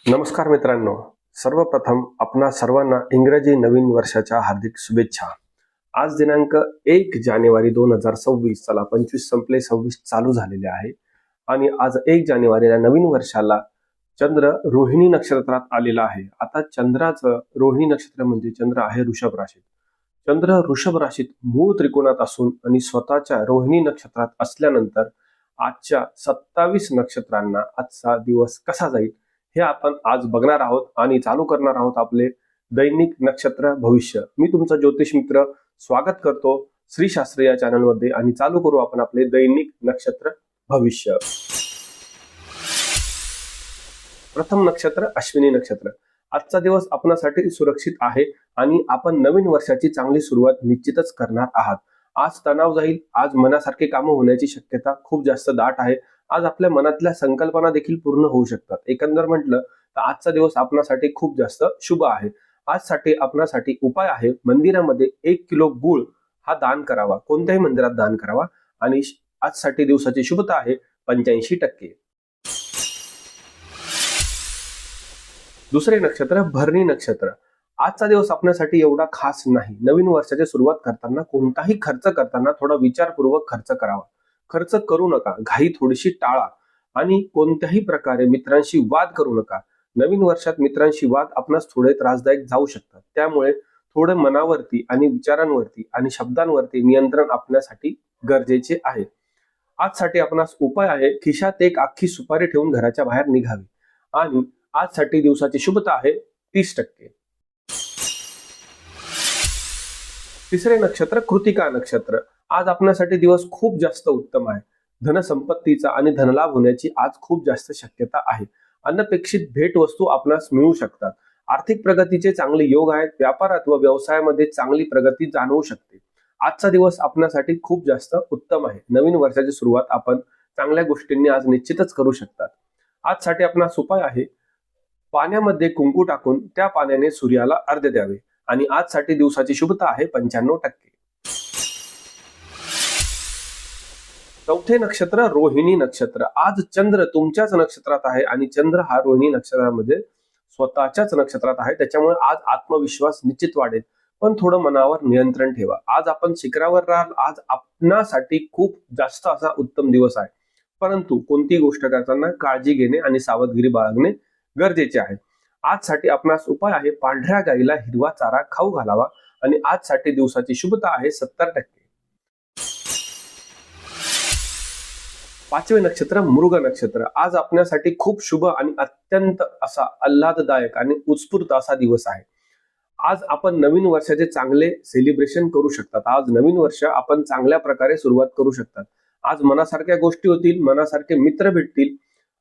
नमस्कार मित्रांनो, सर्वप्रथम आपणा सर्वांना इंग्रजी नवीन वर्षाच्या हार्दिक शुभेच्छा। आज दिनांक 1 जानेवारी 2026, चला 25 संपले 26 चालू झालेले आहे आणि आज 1 जानेवारीला नवीन वर्षाला चंद्र रोहिणी नक्षत्रात आलेला आहे। आता चंद्राचं रोहिणी नक्षत्र म्हणजे चंद्र आहे वृषभ राशीत। चंद्र वृषभ राशीत मूळ त्रिकोणात असून आणि स्वतःच्या रोहिणी नक्षत्रात असल्यानंतर आजच्या 27 नक्षत्रांना आजचा दिवस कसा जाईल हे आपण आज बघणार आहोत आणि चालू करणार आहोत आपले दैनिक नक्षत्र भविष्य। मी तुमचा ज्योतिष मित्र स्वागत करतो श्री शास्त्री या चॅनल मध्ये आणि चालू करू आपण आपले दैनिक नक्षत्र भविष्य। प्रथम नक्षत्र अश्विनी नक्षत्र। आजचा दिवस आपणासाठी सुरक्षित आहे आणि आपण नवीन वर्षाची चांगली सुरुवात निश्चितच करणार आहात। आज तणाव जाईल, आज मनासारखे काम होण्याची शक्यता खूप जास्त दाट आहे। आज आपल्या मनातल्या संकल्पना देखील पूर्ण होऊ शकतात। एकंदर म्हटलं तर आजचा दिवस आपणासाठी खूप जास्त शुभ आहे। आजसाठी आपणासाठी उपाय आहे, मंदिरामध्ये 1 किलो गूळ हा दान करावा, कोणत्याही मंदिरात दान करावा आणि आजसाठी दिवसाची शुभता आहे 85%। दुसरे नक्षत्र भरणी नक्षत्र। आजचा दिवस आपल्यासाठी एवढा खास नाही। नवीन वर्षाची सुरुवात करताना कोणताही खर्च करताना थोडा विचारपूर्वक खर्च करावा। खर्च करू नका, घाई थोडीशी टाळा आणि कोणत्याही प्रकारे मित्रांशी वाद करू नका। नवीन वर्षात मित्रांशी वाद आपणास थोडे त्रासदायक जाऊ शकतात, त्यामुळे थोडे मनावरती आणि विचारांवरती आणि शब्दांवरती नियंत्रण आपल्यासाठी गरजेचे आहे। आजसाठी आपणास उपाय आहे, खिशात एक अख्खी सुपारी ठेवून घराच्या बाहेर निघावे आणि आजसाठी दिवसाची शुभता आहे 30%। तिसरे नक्षत्र कृतिका नक्षत्र। आज आपल्यासाठी दिवस खूप जास्त उत्तम आहे। धनसंपत्तीचा आणि धनलाभ होण्याची आज खूप जास्त शक्यता आहे। अनपेक्षित भेटवस्तू आपणास मिळू शकतात। आर्थिक प्रगतीचे चांगले योग आहेत। व्यापारात व व्यवसायामध्ये चांगली प्रगती जाणवू शकते। आजचा दिवस आपल्यासाठी खूप जास्त उत्तम आहे। नवीन वर्षाची सुरुवात आपण चांगल्या गोष्टींनी आज निश्चितच करू शकतात। आजसाठी आपणास उपाय आहे, पाण्यामध्ये कुंकू टाकून त्या पाण्याने सूर्याला अर्घ्य द्यावे आणि आजसाठी दिवसाची शुभता आहे 95%। चौथे नक्षत्र रोहिणी नक्षत्र। आज चंद्र तुमच्याच नक्षत्रात आहे आणि चंद्र हा रोहिणी नक्षत्रामध्ये स्वतःच्याच नक्षत्रात आहे, त्याच्यामुळे आज आत्मविश्वास निश्चित वाढेल, पण थोडं मनावर नियंत्रण ठेवा। आज आपण शिखरावर राहाल। आज आपणासाठी खूप जास्त असा उत्तम दिवस आहे, परंतु कोणती गोष्ट करताना काळजी घेणे आणि सावधगिरी बाळगणे गरजेचे आहे। आजसाठी आपणास उपाय आहे, पांढऱ्या गाईला हिरवा चारा खाऊ घालावा आणि आजसाठी दिवसाची शुभता आहे 70%। पाचवे नक्षत्र मृग नक्षत्र। आज आपल्यासाठी खूप शुभ आणि अत्यंत असा आल्हाददायक आणि उत्स्फूर्त असा दिवस आहे। आज आपण नवीन वर्षाचे चांगले सेलिब्रेशन करू शकतात। आज नवीन वर्ष आपण चांगल्या प्रकारे सुरुवात करू शकतात। आज मनासारख्या गोष्टी होतील, मनासारखे मित्र भेटतील।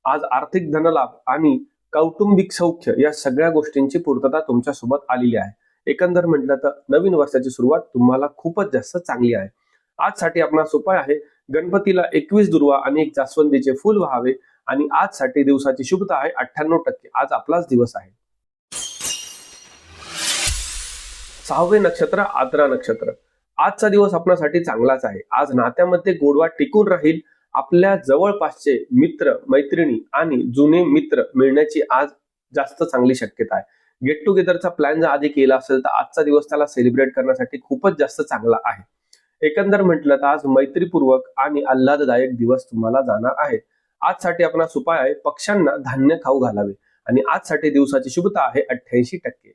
आज आर्थिक धनलाभ आणि कौटुंबिक सौख्य या सगळ्या गोष्टींची पूर्तता तुमच्या सोबत आलेली आहे। एकंदर म्हटलं तर नवीन वर्षाची सुरुवात तुम्हाला खूपच जास्त चांगली आहे। आजसाठी आपणास उपाय आहे, गणपतीला 21 दुर्वा आणि 1 जास्वंदीचे फूल व्हावे आणि आजसाठी दिवसाची शुभता आहे 98%। आज आपलाच दिवस आहे। सहावे नक्षत्र आद्रा नक्षत्र। आजचा दिवस आपल्यासाठी चांगलाच आहे। आज नात्यामध्ये गोडवा टिकून राहील। आपल्या जवळपासचे मित्र मैत्रिणी आणि जुने मित्र मिळण्याची आज जास्त चांगली शक्यता आहे। गेट टुगेदरचा प्लॅन जर आधी केला असेल तर आजचा दिवस त्याला सेलिब्रेट करण्यासाठी खूपच जास्त चांगला आहे। एकंदर म्हटलं तर आज मैत्रीपूर्वक आणि आल्हाददायक दिवस तुम्हाला जाणार आहे। आजसाठी आपणास उपाय आहे, पक्ष्यांना धान्य खाऊ घालावे आणि आजसाठी दिवसाची शुभता आहे 88%।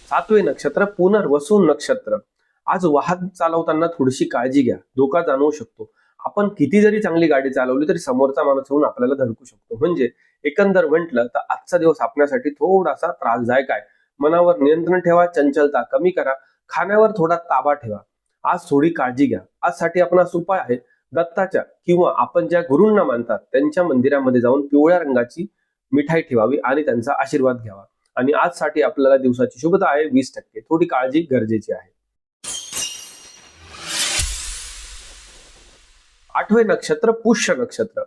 सातवे नक्षत्र पुनर्वसू नक्षत्र। आज वाहन चालवताना थोडीशी काळजी घ्या, धोका जाणवू शकतो। आपण किती जरी चांगली गाडी चालवली तरी समोरचा माणूस येऊन आपल्याला धडकू शकतो। म्हणजे एकंदर म्हटलं तर आजचा दिवस आपल्यासाठी थोडासा त्रासदायक आहे। मनावर नियंत्रण ठेवा, चंचलता कमी करा, खाण्यावर थोडा ताबा ठेवा। आज थोडी काळजी घ्या। आजसाठी आपणास उपाय आहे, दत्ताच्या किंवा आपण ज्या गुरूंना मानतात त्यांच्या मंदिरामध्ये जाऊन पिवळ्या रंगाची मिठाई ठेवावी आणि त्यांचा आशीर्वाद घ्यावा आणि आजसाठी आपल्याला दिवसाची शुभता आहे 20%। थोडी काळजी गरजेची आहे। आठवे नक्षत्र पुष्य नक्षत्र।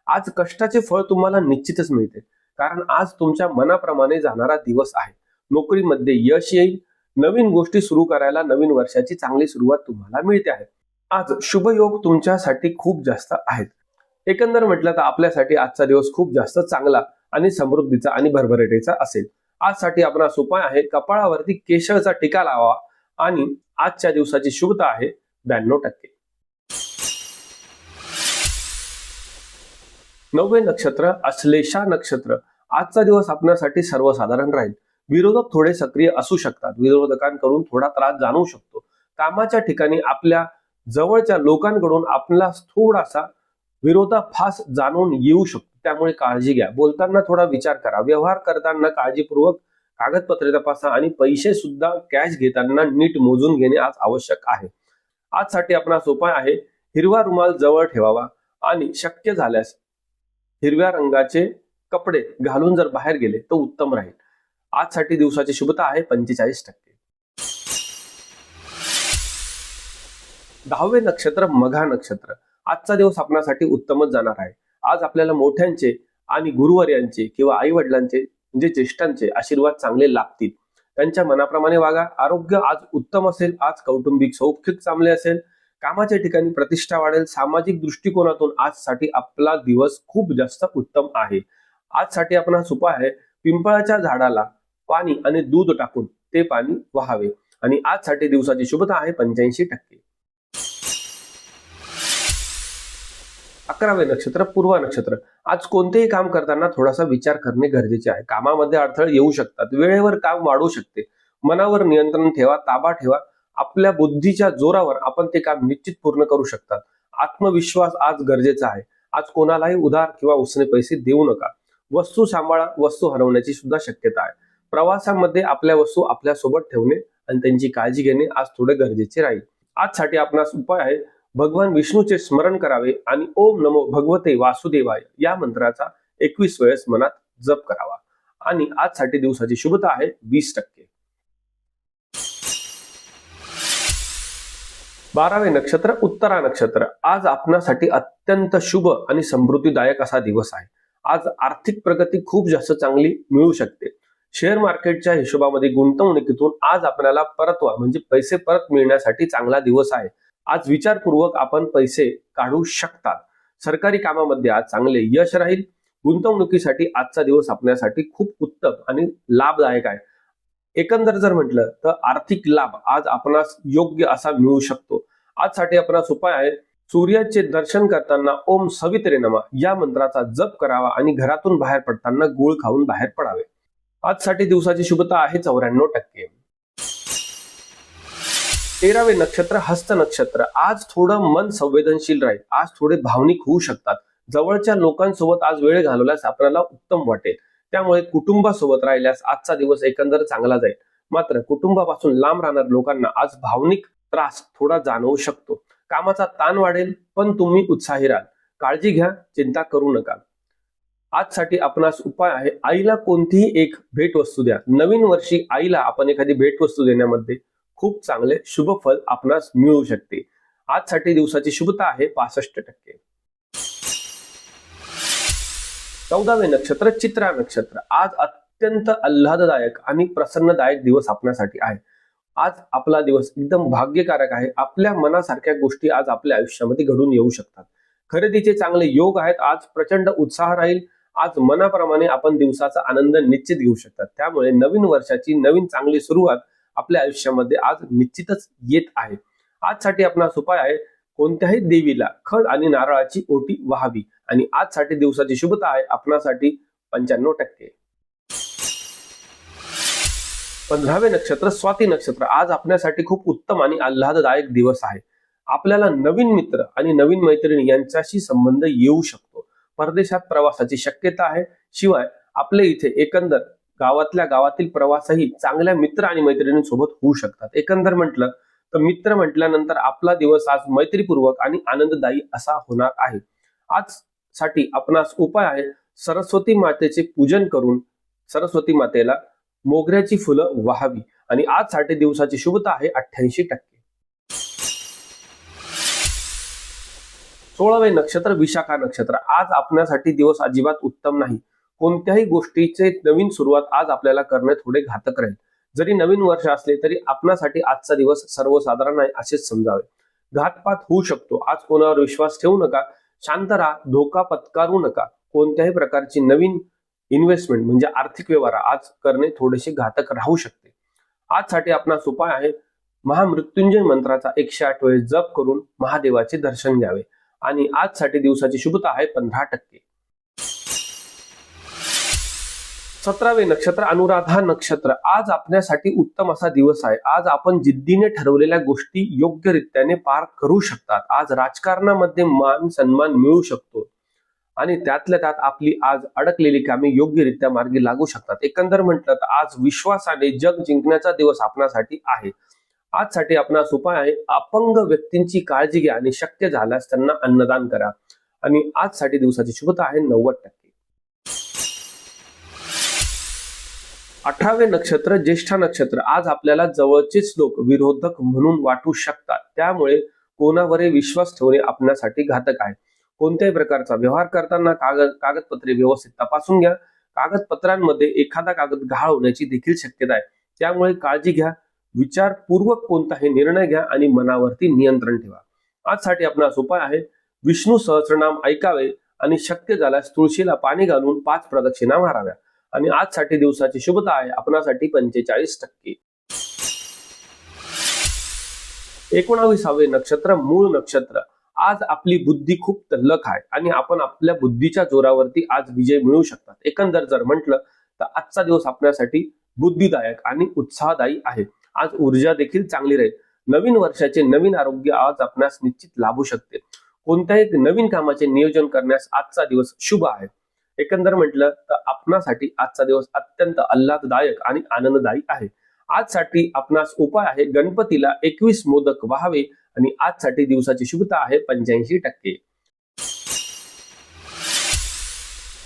आज कष्टाचे फळ तुम्हाला निश्चितच मिळते, कारण आज तुमच्या मनाप्रमाणे जाणारा दिवस आहे। नोकरीमध्ये यश येईल, नवीन गोष्टी सुरू करायला नवीन वर्षाची चांगली सुरुवात तुम्हाला मिळते आहे. आज शुभ योग तुमच्यासाठी खूप जास्त आहेत. एकंदर म्हटलं तर आपल्यासाठी आजचा दिवस खूप जास्त चांगला आणि समृद्धीचा आणि भरभराटीचा असेल. आजसाठी आपणास उपाय आहे, कपाळावरती केशरचा टीका लावा आणि आजच्या दिवसाची शुभता आहे 92%. 9वे नक्षत्र अश्लेषा नक्षत्र. आजचा दिवस आपल्यासाठी सर्वसाधारण राहील. विरोधक थोडे सक्रिय असू शकतात. विरोधकांकडून थोडा त्रास जाणवू शकतो. कामाच्या ठिकाणी आपल्या जवळच्या लोकांकडून आपला थोडासा विरोधाभास जाणून येऊ शकतो. त्यामुळे काळजी घ्या. बोलताना थोडा विचार करा. व्यवहार करताना काळजीपूर्वक कागदपत्रे तपासा आणि पैसे सुद्धा कॅश घेताना नीट मोजून घेणे आज आवश्यक आहे. आजसाठी आपणास उपाय आहे, हिरवा रुमाल जवळ ठेवावा आणि शक्य झाल्यास हिरव्या रंगाचे कपडे घालून जर बाहेर गेले तर उत्तम राहील. आजसाठी दिवसाची शुभता आहे 45%. 10वे नक्षत्र मघा नक्षत्र. आजचा दिवस आपल्यासाठी उत्तमच जाणार आहे. आज आपल्याला मोठ्यांचे आणि गुरुवर्यांचे किंवा आई वडिलांचे म्हणजे ज्येष्ठांचे आशीर्वाद चांगले लाभतील. त्यांच्या मनाप्रमाणे वागा. आरोग्य आज उत्तम असेल. आज कौटुंबिक सौख्य चांगले असेल. कामाच्या ठिकाणी प्रतिष्ठा वाढेल. सामाजिक दृष्टिकोनातून आजसाठी आपला दिवस खूप जास्त उत्तम आहे. आजसाठी आपणास उपाय आहे, पिंपळाच्या झाडाला पाणी आणि दूध टाकून ते पाणी वाहावे आणि आजसाठी दिवसाची शुभता आहे 85%. 11वे नक्षत्र पूर्वा नक्षत्र. आज कोणतेही काम करताना थोडासा विचार करणे गरजेचे आहे. कामामध्ये अडथळे येऊ शकतात. वेळेवर काम वाढू शकते. मनावर नियंत्रण ठेवा, ताबा ठेवा. आपल्या बुद्धीच्या जोरावर आपण ते काम निश्चित पूर्ण करू शकतात. आत्मविश्वास आज गरजेचा आहे. आज कोणालाही उधार किंवा उसने पैसे देऊ नका. वस्तू सांभाळा. वस्तू हरवण्याची सुद्धा शक्यता आहे. प्रवासामध्ये आपल्या वस्तू आपल्या सोबत ठेवणे आणि त्यांची काळजी घेणे आज थोडे गरजेचे राहील. आजसाठी आपणास उपाय आहे, भगवान विष्णूचे स्मरण करावे आणि ओम नमो भगवते वासुदेवाय या मंत्राचा 21 वेळेस मनात जप करावा आणि आजसाठी दिवसाची शुभता आहे 20%. 12वे नक्षत्र उत्तरा नक्षत्र. आज आपणासाठी अत्यंत शुभ आणि समृद्धीदायक असा दिवस आहे. आज आर्थिक प्रगती खूप जास्त चांगली मिळू शकते. शेअर मार्केटच्या हिशोबामध्ये गुंतवणुकीतून आज आपल्याला परतवा म्हणजे पैसे परत मिळण्यासाठी चांगला दिवस आहे. आज विचारपूर्वक आपण पैसे काढू शकतात. सरकारी कामामध्ये आज चांगले यश राहील. गुंतवणुकीसाठी आजचा दिवस आपल्यासाठी खूप उत्तम आणि लाभदायक आहे. एकंदर जर म्हटलं तर आर्थिक लाभ आज आपणास योग्य असा मिळू शकतो. आजसाठी आपणास उपाय आहे, सूर्याचे दर्शन करताना ओम सवित्रे नमः या मंत्राचा जप करावा आणि घरातून बाहेर पडताना गूळ खाऊन बाहेर पडावे. आजसाठी दिवसाची शुभता आहे 94%. 13वे नक्षत्र हस्त नक्षत्र. आज थोडं मन संवेदनशील राहील. आज थोडे भावनिक होऊ शकतात. जवळच्या लोकांसोबत आज वेळ घालवल्यास आपल्याला उत्तम वाटेल. त्यामुळे कुटुंबासोबत राहिल्यास आजचा दिवस एकंदर चांगला जाईल. मात्र कुटुंबापासून लांब राहणाऱ्या लोकांना आज भावनिक त्रास थोडा जाणवू शकतो. कामाचा ताण वाढेल पण तुम्ही उत्साही राहाल. काळजी घ्या, चिंता करू नका. आजसाठी आपणास उपाय आहे, आईला कोणतीही एक भेटवस्तू द्या. नवीन वर्षी आईला आपण एखादी भेटवस्तू देण्यामध्ये खूप चांगले शुभ फल आपणास मिळू शकते. आजसाठी दिवसाची शुभता आहे 65%. 14वे नक्षत्र चित्रा नक्षत्र. आज अत्यंत आल्हाददायक आणि प्रसन्नदायक दिवस आपल्यासाठी आहे. आज आपला दिवस एकदम भाग्यकारक आहे. आपल्या मनासारख्या गोष्टी आज आपल्या आयुष्यामध्ये घडून येऊ शकतात. खरेदीचे चांगले योग आहेत. आज प्रचंड उत्साह राहील. आज मनाप्रमाणे आपण दिवसाचा आनंद निश्चित घेऊ शकतात. त्यामुळे नवीन वर्षाची नवीन चांगली सुरुवात आपल्या आयुष्यामध्ये आज निश्चितच येत आहे. आजसाठी आपणास उपाय आहे, कोणत्याही देवीला खड आणि नारळाची ओटी वाहावी आणि आजसाठी दिवसाची शुभता आहे आपणासाठी 95%. 15वे नक्षत्र स्वाती नक्षत्र. आज आपल्यासाठी खूप उत्तम आणि आल्हाददायक दिवस आहे. आपल्याला नवीन मित्र आणि नवीन मैत्रिणी यांच्याशी संबंध येऊ शकतो. परदेशात प्रवासाची शक्यता आहे. शिवाय आपले इथे एकंदर गावातल्या गावातील प्रवासही चांगल्या मित्र आणि मैत्रिणींसोबत होऊ शकतात. एकंदर म्हटलं तर मित्र म्हटल्यानंतर आपला दिवस आज मैत्रीपूर्वक आणि आनंददायी असा होणार आहे. आज साठी आपणास उपाय आहे, सरस्वती मातेचे पूजन करून सरस्वती मातेला मोगऱ्याची फुलं वाहावी आणि आजसाठी दिवसाची शुभता आहे 88%. 16वे नक्षत्र विशाखा नक्षत्र. आज आपल्यासाठी दिवस अजिबात उत्तम नाही. कोणत्याही गोष्टीचे नवीन सुरुवात आज आपल्याला करणे थोडे घातक राहील. जरी नवीन वर्ष असले तरी आपणासाठी आजचा दिवस सर्वसाधारण आहे असेच समजावे. घातपात होऊ शकतो. आज कोणावर विश्वास ठेवू नका. शांत राहा. धोका पत्करू नका. कोणत्याही प्रकारची नवीन इन्व्हेस्टमेंट म्हणजे आर्थिक व्यवहार आज करणे थोडेसे घातक राहू शकते. आजसाठी आपणास उपाय आहे, महामृत्युंजय मंत्राचा 108 वेळेस जप करून महादेवाचे दर्शन घ्यावे. आणि आजसाठी दिवसाची शुभता आहे 15%. 17वे नक्षत्र अनुराधा नक्षत्र. आज आपल्यासाठी उत्तम असा दिवस आहे. आज आपण जिद्दीने ठरवलेल्या गोष्टी योग्यरित्याने पार करू शकतात. आज राजकारणामध्ये मान सन्मान मिळू शकतो आणि त्यातल्या त्यात आपली आज अडकलेली कामे योग्यरित्या मार्गी लागू शकतात. एकंदर म्हटलं तर आज विश्वासाने जग जिंकण्याचा दिवस आपणासाठी आहे. आजसाठी आपणास उपाय आहे, अपंग व्यक्तींची काळजी घ्या आणि शक्य झाल्यास त्यांना अन्नदान करा. आणि आजसाठी दिवसाची शुभता आहे 90%. 18वे नक्षत्र ज्येष्ठा नक्षत्र. आज आपल्याला जवळचेच लोक विरोधक म्हणून वाटू शकतात. त्यामुळे कोणावरही विश्वास ठेवणे आपल्यासाठी घातक आहे. कोणत्याही प्रकारचा व्यवहार करताना कागदपत्रे व्यवस्थित तपासून घ्या. कागदपत्रांमध्ये एखादा कागद गहाळ होण्याची देखील शक्यता आहे. त्यामुळे काळजी घ्या. विचारपूर्वक कोणताही निर्णय घ्या आणि मनावरती नियंत्रण ठेवा. आजसाठी आपणास उपाय आहे, विष्णू सहस्रनाम ऐकावे आणि शक्य झाल्यास तुळशीला पाणी घालून 5 प्रदक्षिणा माराव्या. आणि आजसाठी दिवसाची शुभता आहे आपणासाठी 45%. 19वे नक्षत्र मूळ नक्षत्र. आज आपली बुद्धी खूप तल्लख आहे आणि आपण आपल्या बुद्धीच्या जोरावरती आज विजय मिळवू शकतात. एकंदर जर म्हटलं तर आजचा दिवस आपल्यासाठी बुद्धिदायक आणि उत्साहदायी आहे. आज ऊर्जा देखील चांगली राहील. नवीन वर्षाचे नवीन आरोग्य आज आपणास निश्चित लाभू शकते. कोणत्याही नवीन कामाचे नियोजन करण्यास आजचा दिवस शुभ आहे. एकंदर म्हटलं तर आपणासाठी आजचा दिवस अत्यंत आल्हाददायक आणि आनंददायी आहे. आजसाठी आपणास उपाय आहे, गणपतीला 21 मोदक व्हावे. आणि आजसाठी दिवसाची शुभता आहे 85%.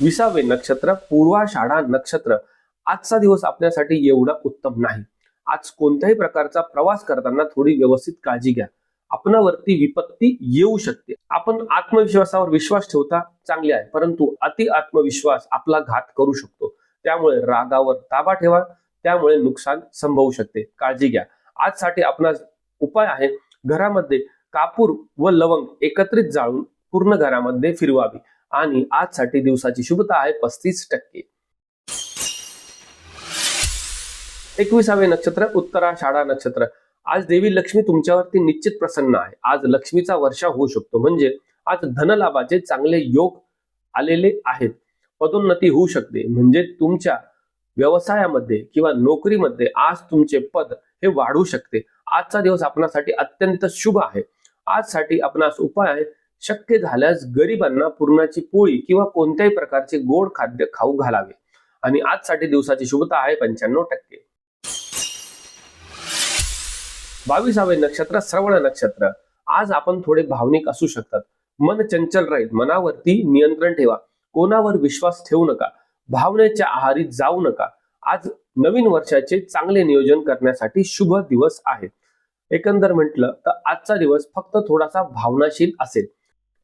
20वे नक्षत्र पूर्वाषाढा नक्षत्र. आजचा दिवस आपल्यासाठी एवढा उत्तम नाही. आज कोणत्याही प्रकारचा प्रवास करताना थोडी व्यवस्थित काळजी घ्या. आपणावरती विपत्ती येऊ शकते. आपण आत्मविश्वासावर विश्वास ठेवता चांगले आहे, परंतु अति आत्मविश्वास आपला घात करू शकतो. त्यामुळे रागावर ताबा ठेवा. त्यामुळे नुकसान संभवू शकते. काळजी घ्या. आजसाठी आपणास उपाय आहे, घरामध्ये कापूर व लवंग एकत्रित जाळून पूर्ण घरामध्ये फिरवावी. आणि आजसाठी दिवसाची शुभता आहे 35%. 21वे नक्षत्र उत्तराषाढा नक्षत्र. आज देवी लक्ष्मी तुमच्यावरती निश्चित प्रसन्न आहे. आज लक्ष्मीचा वर्षाव होऊ शकतो. म्हणजे आज धनलाभाचे चांगले योग आलेले आहेत. पदोन्नती होऊ शकते. म्हणजे तुमच्या व्यवसायामध्ये किंवा नोकरीमध्ये आज तुमचे पद हे वाढू शकते. आजचा दिवस आपणासाठी अत्यंत शुभ आहे. आजसाठी आपणास उपाय आहे, शक्य झाल्यास गरिबांना पुरणाची पोळी किंवा कोणत्याही प्रकारचे गोड खाद्य खाऊ घालावे. आणि आजसाठी दिवसाची शुभता आहे 95%. 22वे नक्षत्र श्रवण नक्षत्र. आज आपण थोडे भावनिक असू शकतात. मन चंचल राहील. मनावरती नियंत्रण ठेवा. कोणावर विश्वास ठेवू नका. भावनेच्या आहारी जाऊ नका. आज नवीन वर्षाचे चांगले नियोजन करण्यासाठी शुभ दिवस आहे. एकंदर म्हटलं तर आजचा दिवस फक्त थोडासा भावनाशील असेल.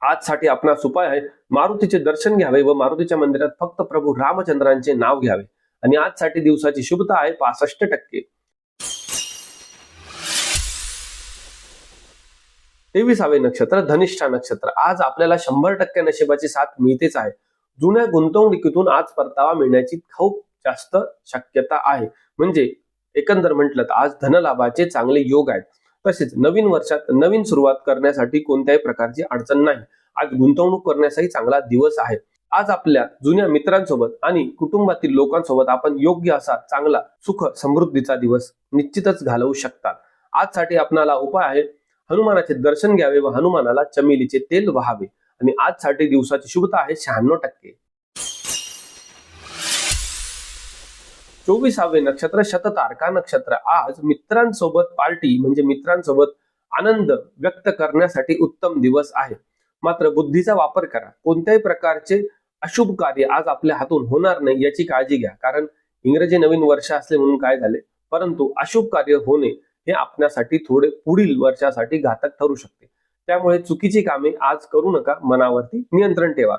आजसाठी आपणास उपाय आहे, मारुतीचे दर्शन घ्यावे व मारुतीच्या मंदिरात फक्त प्रभू रामचंद्रांचे नाव घ्यावे. आणि आजसाठी दिवसाची शुभता आहे 65%. 23वे नक्षत्र धनिष्ठा नक्षत्र. आज आपल्याला 100% नशिबाची साथ मिळतेच आहे. जुन्या गुंतवणुकीतून आज परतावा मिळण्याची खूप जास्त शक्यता आहे. म्हणजे एकंदर म्हटलं तर आज धनलाभाचे चांगले योग आहेत. तसेच नवीन वर्षात नवीन सुरुवात करण्यासाठी कोणत्याही प्रकारची अडचण नाही. आज गुंतवणूक करण्यासाठी चांगला दिवस आहे. आज आपल्या जुन्या मित्रांसोबत आणि कुटुंबातील लोकांसोबत आपण योग्य असा चांगला सुख समृद्धीचा दिवस निश्चितच घालवू शकतात. आजसाठी आपल्याला उपाय आहे, हनुमानाचे दर्शन घ्यावे व हनुमानाला चमेलीचे तेल वहावे. आणि आजसाठी दिवसाची शुभता आहे 96%. 24वे नक्षत्र शततारका नक्षत्र. आज मित्रांसोबत पार्टी म्हणजे मित्रांसोबत आनंद व्यक्त करण्यासाठी उत्तम दिवस आहे. मात्र बुद्धीचा वापर करा. कोणत्याही प्रकारचे अशुभ कार्य आज आपल्या हातून होणार नाही याची काळजी घ्या. कारण इंग्रजी नवीन वर्ष असले म्हणून काय झाले, परंतु अशुभ कार्य होणे हे आपल्यासाठी थोडे पुढील वर्षासाठी घातक ठरू शकते. त्यामुळे चुकीची कामे आज करू नका. मनावरती नियंत्रण ठेवा.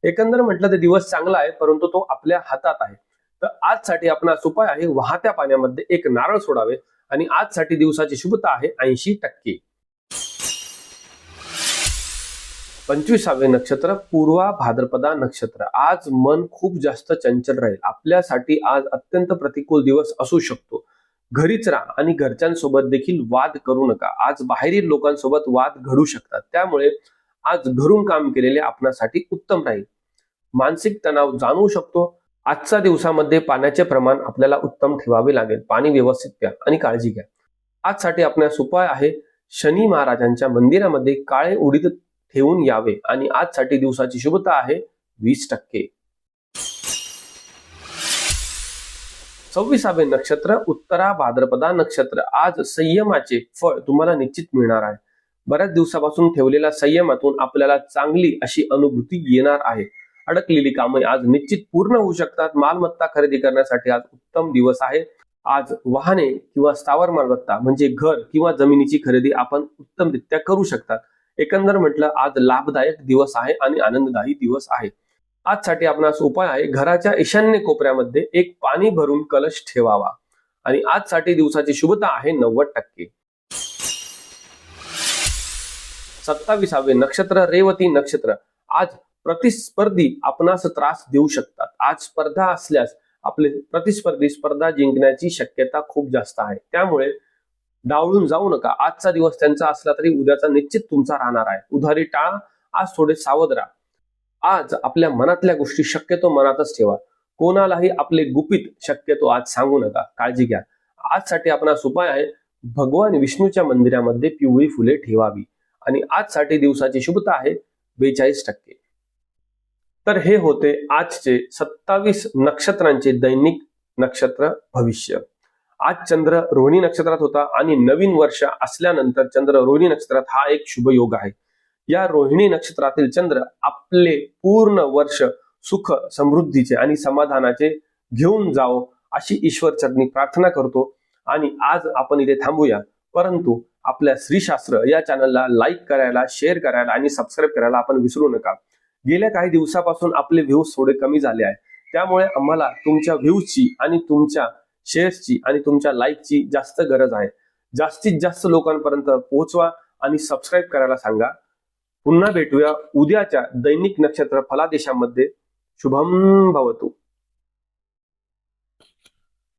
एकंदर म्हटलं तर दिवस चांगला आहे, परंतु तो आपल्या हातात आहे. तर आजसाठी आपणास उपाय आहे वाहत्या पाण्यामध्ये एक नारळ सोडावे आणि आजसाठी दिवसाची शुभता आहे 80%. 25वे नक्षत्र पूर्वा भाद्रपदा नक्षत्र. आज मन खूप जास्त चंचल राहील. आपल्यासाठी आज अत्यंत प्रतिकूल दिवस असू शकतो. घरीच राहा आणि घरच्यांसोबत देखील वाद करू नका. आज बाहेरील लोकांसोबत वाद घडू शकतात. त्यामुळे आज घरून काम केलेले आपणासाठी उत्तम राहील. मानसिक तणाव जाणवू शकतो. आजच्या दिवसामध्ये पाण्याचे प्रमाण आपल्याला उत्तम ठेवावे लागेल. पाणी व्यवस्थित प्या आणि काळजी घ्या. आजसाठी आपणास उपाय आहे शनी महाराजांच्या मंदिरामध्ये काळे उडीद ठेवून यावे आणि आजसाठी दिवसाची शुभता आहे 20%. 26वे नक्षत्र उत्तरा भाद्रपदा नक्षत्र. आज संयमाचे फळ तुम्हाला निश्चित मिळणार आहे. बऱ्याच दिवसापासून ठेवलेल्या संयमातून आपल्याला चांगली अशी अनुभूती येणार आहे. अडकलेली कामे आज निश्चित पूर्ण होऊ शकतात. मालमत्ता खरेदी करण्यासाठी आज उत्तम दिवस आहे. आज वाहने किंवा स्थावर मालमत्ता म्हणजे घर किंवा जमिनीची खरेदी आपण उत्तमरित्या करू शकतात. एकंदर म्हटलं आज लाभदायक दिवस आहे आणि आनंददायी दिवस आहे. आजसाठी आपणास उपाय आहे घराच्या ईशान्य कोपऱ्यामध्ये एक पाणी भरून कलश ठेवावा आणि आजसाठी दिवसाची शुभता आहे 90%. 27वे नक्षत्र रेवती नक्षत्र. आज प्रतिस्पर्धी आपणास त्रास देऊ शकतात. आज स्पर्धा असल्यास आपले प्रतिस्पर्धी स्पर्धा जिंकण्याची शक्यता खूप जास्त आहे. त्यामुळे डावळून जाऊ नका. आजचा दिवस त्यांचा असला तरी उद्याचा निश्चित तुमचा राहणार आहे. उधारी टाळा. आज थोडे सावध राहा. आज आपल्या मनातल्या गोष्टी शक्यतो मनातच ठेवा. कोणालाही आपले गुपित शक्यतो आज सांगू नका. काळजी घ्या. आजसाठी आपणास उपाय आहे भगवान विष्णूच्या मंदिरामध्ये पिवळी फुले ठेवावी आणि आजसाठी दिवसाची शुभता आहे 42%. तर हे होते आजचे 27 नक्षत्रांचे दैनिक नक्षत्र भविष्य. आज चंद्र रोहिणी नक्षत्रात होता आणि नवीन वर्ष असल्यानंतर चंद्र रोहिणी नक्षत्रात हा एक शुभ योग आहे. या रोहिणी नक्षत्रातील चंद्र आपले पूर्ण वर्ष सुख समृद्धीचे आणि समाधानाचे घेऊन जावो अशी ईश्वर चरणी प्रार्थना करतो. आणि आज आपण इथे थांबूया. परंतु आपल्या श्रीशास्त्र या चॅनलला लाईक करायला, शेअर करायला आणि सबस्क्राईब करायला आपण विसरू नका. गेल्या काही दिवसापासून आपले व्ह्यूज थोडे कमी झाले आहे. त्यामुळे आम्हाला तुमच्या व्ह्यूजची आणि तुमच्या शेअर्सची आणि तुमच्या लाईकची जास्त गरज आहे. जास्तीत जास्त लोकांपर्यंत पोहोचवा आणि सबस्क्राईब करायला सांगा. पुन्हा भेटूया उद्याच्या दैनिक नक्षत्र फलादेशामध्ये. शुभम भवतु.